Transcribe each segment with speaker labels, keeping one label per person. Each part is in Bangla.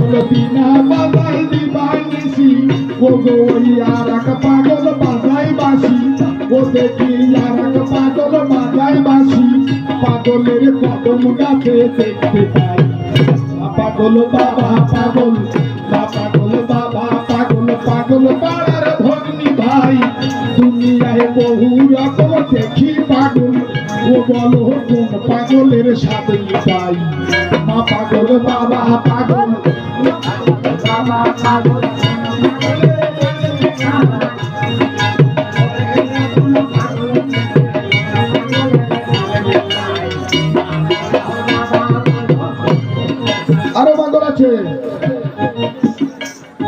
Speaker 1: পাগল বিনা বাজাই দিবাই নিশি ও গো আর এক পাগল বাজাই বাঁশি ও দেখি আর এক পাগল বাজাই বাঁশি পাগলের কদম গাছে দেখতে পাই পাগল বাবা পাগল পাগল বাবা পাগল পাগল পাড়ার ভগ্নি ভাই দুনিয়ায় বহু রকম দেখি পাগল ও বলো কোন পাগলের সাথে পাই মা পাগল বাবা পাগল বাবা পাগল আরো পাগল আছে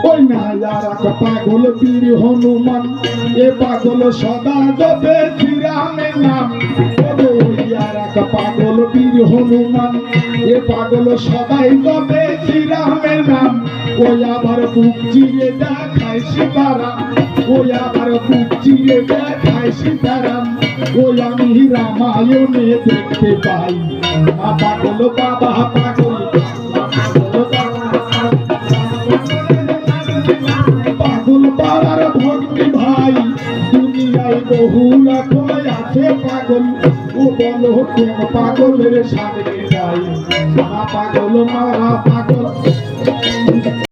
Speaker 1: ওই না আর এক পাগল বীর হনুমান এ পাগল সদা জপে শ্রীরামের নাম আর এক পাগল বীর হনুমান এ পাগল সদাই জপে শ্রীরামের নাম ওই আবার বুক চিরে দেখায় সীতারাম ওই আবার বুক চিরে দেখায় সীতারাম ওই আমি রামায়ণে দেখতে পাই মা পাগল বাবা পাগল পাগল পাড়ার ভগ্নি ভাই দুনিয়ায় বহু রকম আছে পাগল ও বলো কোন পাগলের সামনে যাই মা পাগল মা পাগল